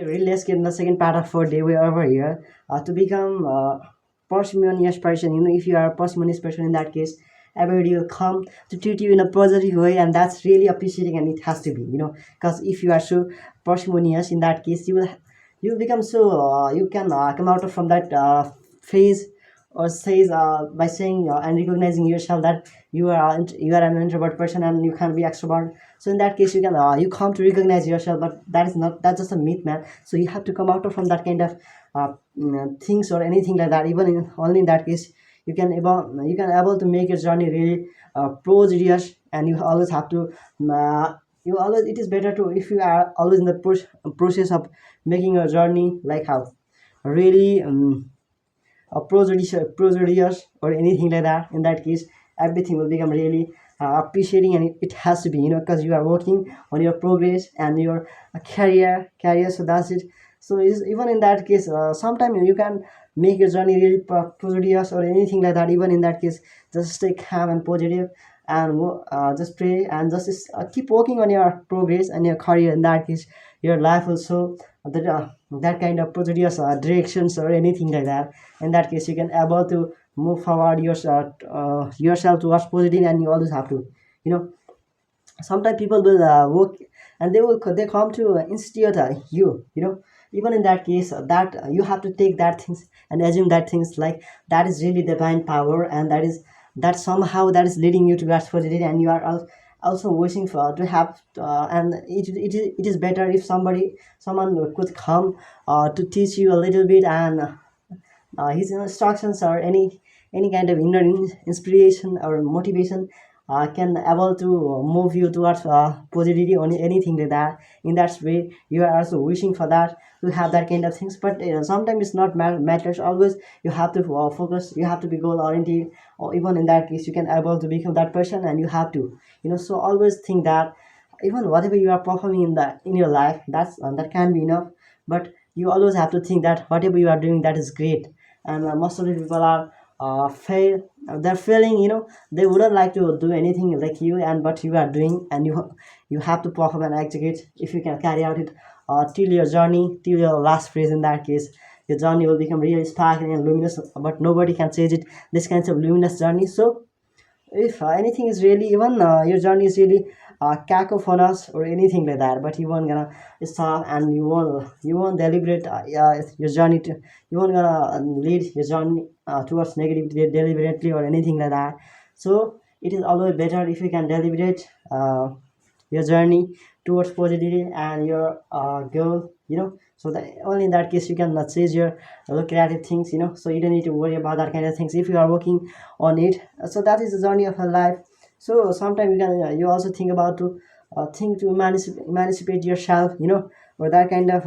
Really, let's get in the second part of our day. We're over here to become parsimonious person. If you are a parsimonious person, in that case, everybody will come to treat you in a positive way, and that's really appreciating, and it has to be. Because if you are so parsimonious, in that case, you will become so you can come out of from that phase or says by saying and recognizing yourself that you are an introvert person and you can be extrovert. So in that case, you come to recognize yourself, but that's just a myth, man. So you have to come out of from that kind of things or anything like that. Even only in that case, you can able to make your journey really prosperous, and you always have to you always it is better to, if you are always in the process of making your journey like how really prosperous or anything like that. In that case, everything will become really appreciating, and it has to be, because you are working on your progress and your career. So that's it. So even in that case, sometimes you can make your journey really prosperous or anything like that. Even in that case, just stay calm and positive, and just pray and just keep working on your progress and your career. In that case, your life will show that kind of prosperous directions or anything like that. In that case, you can able to move forward yourself towards positive, and you always have to, you know sometimes people will work, and they come to institute even in that case, that you have to take that things and assume that things like that is really divine power, and that somehow that is leading you towards positive, and you are also wishing for to have and it is better if someone could come to teach you a little bit, and his instructions or any kind of inner inspiration or motivation can able to move you towards positivity or anything like that. In that way, you are also wishing for that, to have that kind of things. But sometimes it's not matters always. You have to focus, you have to be goal oriented, or even in that case, you can able to become that person, and you have to, so always think that even whatever you are performing in your life, that can be enough. But you always have to think that whatever you are doing, that is great. And most of the people are they're failing, they wouldn't like to do anything like you, and but you are doing, and you have to perform and execute. If you can carry out it till your journey, till your last phase, in that case, your journey will become really sparkling and luminous, but nobody can change it, this kind of luminous journey. So if anything is really, even your journey is really cacophonous or anything like that, but you won't gonna stop, and you won't deliberate your journey to, you won't gonna lead your journey towards negativity deliberately or anything like that. So it is always better if you can deliberate your journey towards positivity and your goal, so that only in that case you can chase your creative things, so you don't need to worry about that kind of things if you are working on it. So that is the journey of her life. So sometimes you also think about to think to emancipate yourself, or that kind of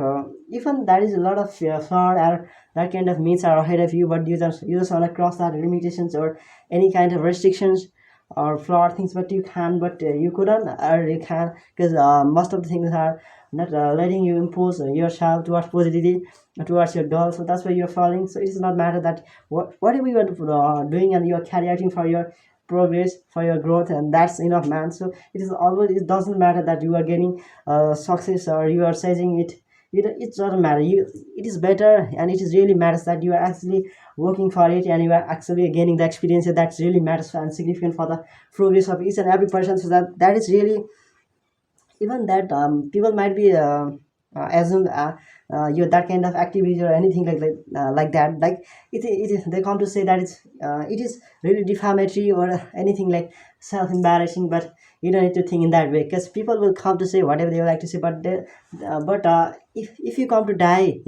even that is a lot of fraud or that kind of means are ahead of you, but you just want to cross that limitations or any kind of restrictions or flawed things, but you can, but you couldn't, or you can, because most of the things are not letting you impose yourself towards positivity, towards your goal. So that's why you're falling. So it does not matter that whatever you are doing, and you are carrying for your progress, for your growth, and that's enough, man. So it doesn't matter that you are getting success or you are chasing it doesn't matter. It is better, and it is really matters that you are actually working for it, and you are actually gaining the experience that really matters and significant for the progress of each and every person. So that is really, even that people might be assume you that kind of activity or anything like that, like it is, they come to say that it is really defamatory or anything like self-embarrassing, but you don't need to think in that way, because people will come to say whatever they would like to say, but if you come to die,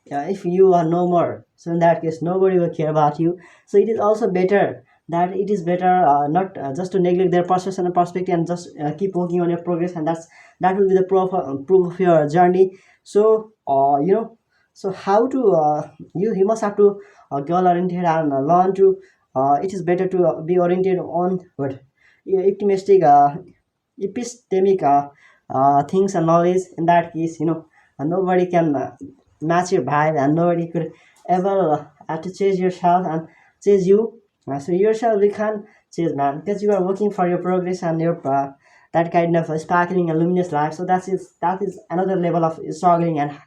if you are no more, so in that case nobody will care about you. So it is also better that it is better not just to neglect their personal perspective, and just keep working on your progress, and that will be the proof of your journey. So so how to you must have to goal oriented, and learn to it is better to be oriented on what optimistic epistemic things and knowledge. In that case, nobody can match your vibe, and nobody could ever have to chase yourself and chase you. So yourself we can't chase, man, because you are working for your progress and your that kind of sparkling and luminous life. So that is another level of struggling and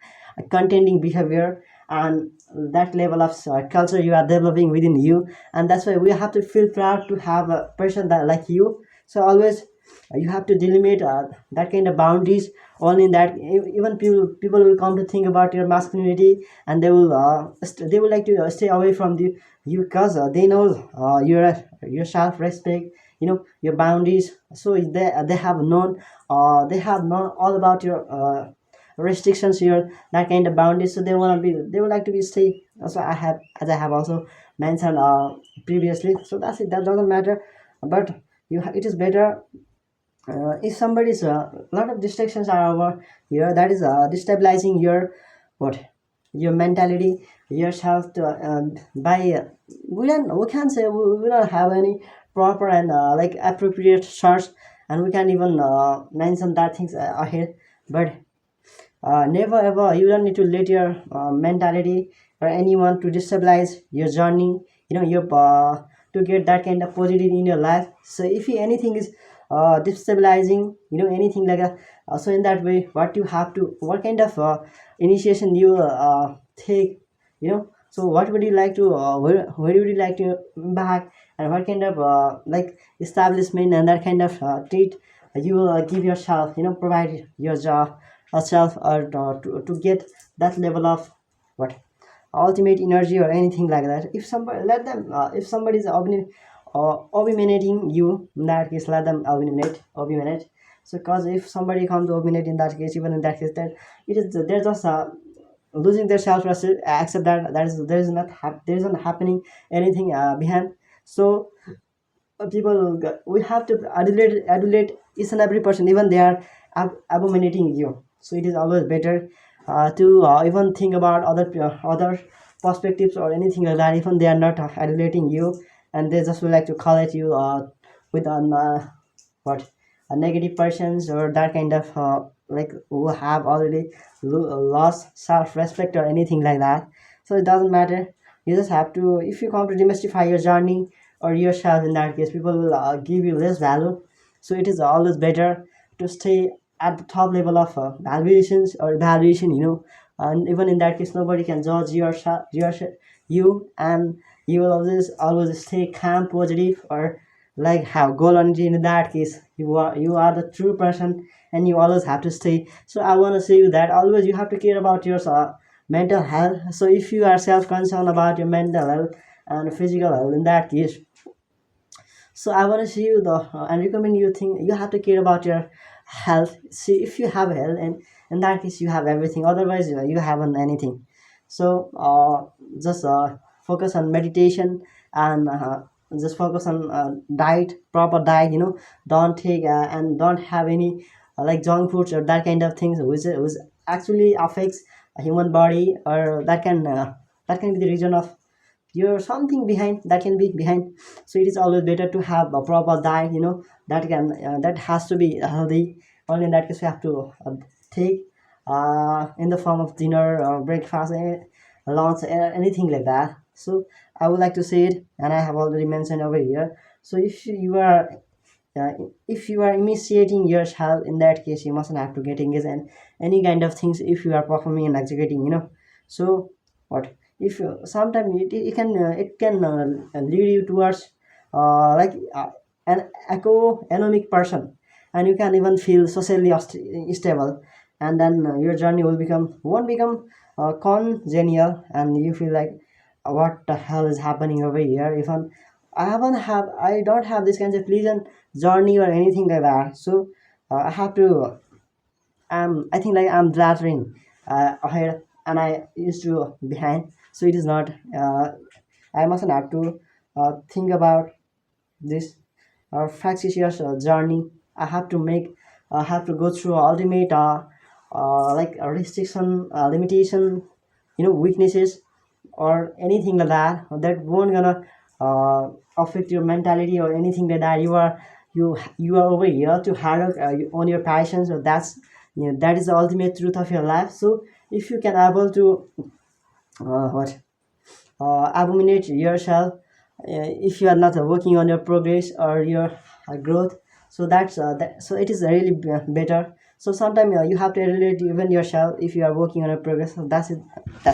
contending behavior, and that level of culture you are developing within you. And that's why we have to feel proud to have a person that like you. So always you have to delimit that kind of boundaries. Only in that, even people will come to think about your masculinity, and they will like to stay away from you, because they know your self respect, your boundaries. So they have known, all about your restrictions, your that kind of boundaries. So they would like to be stay. Also, as I have also mentioned previously. So that's it, that doesn't matter. But it is better, if somebody's a lot of distractions are over here, that is destabilizing your what your mentality, yourself to by we can't say we don't have any proper and like appropriate source, and we can't even mention that things ahead. But never ever, you don't need to let your mentality or anyone to destabilize your journey, your to get that kind of positive in your life. So if anything is destabilizing, anything like that, so in that way, what kind of initiation you take, so what would you like to where would you like to back, and what kind of like establishment and that kind of treat you will give yourself, provide your job yourself, or to get that level of what ultimate energy or anything like that. If somebody let them, if somebody is obminating you, in that case let them obminate. So because if somebody comes to obminate, in that case, even in that case, that it is they're just losing their self respect, accept that there is not happening anything behind. So people, we have to adulate each and every person, even they are abominating you. So it is always better to even think about other perspectives or anything like that, even they are not adulating you, and they just would like to call at you with an what a negative persons, or that kind of like who have already lost self-respect or anything like that. So it doesn't matter. You just have to, if you come to demystify your journey or yourself, in that case people will give you less value. So it is always better to stay at the top level of valuations or evaluation, and even in that case nobody can judge you, and you will always stay calm, positive, or like have goal oriented. In that case, you are the true person, and you always have to stay. So I want to say you that always you have to care about your mental health. So if you are self-concerned about your mental health and physical health, in that case, so I want to see you the and recommend you think you have to care about your health. See, if you have health, and in that case you have everything, otherwise you haven't anything. So just focus on meditation, and just focus on diet, proper diet, don't take and don't have any like junk foods or that kind of things, which actually affects a human body, or that can be the reason of you're something behind, that can be behind. So it is always better to have a proper diet, that has to be healthy. Only in that case you have to take in the form of dinner or breakfast, lunch, anything like that. So I would like to say it, and I have already mentioned over here. So uh, if you are initiating yourself, in that case you mustn't have to get engaged in any kind of things if you are performing and executing, so what if sometimes it can lead you towards like an economic person, and you can even feel socially stable, and then your journey won't become congenial, and you feel like what the hell is happening over here. Even I don't have this kind of pleasant journey or anything like that. So I have to, I think like I'm blathering ahead, and I used to behind. So it is not. I mustn't have to think about this fractious journey. I have to make. I have to go through ultimate like a restriction, limitation, weaknesses, or anything like that won't gonna affect your mentality or anything like that. You are over here to hard work on your passions. So that is the ultimate truth of your life. So if you can able to what abominate yourself, if you are not working on your progress or your growth, so so it is really better. So sometimes you have to evaluate even yourself if you are working on a progress. So that's it.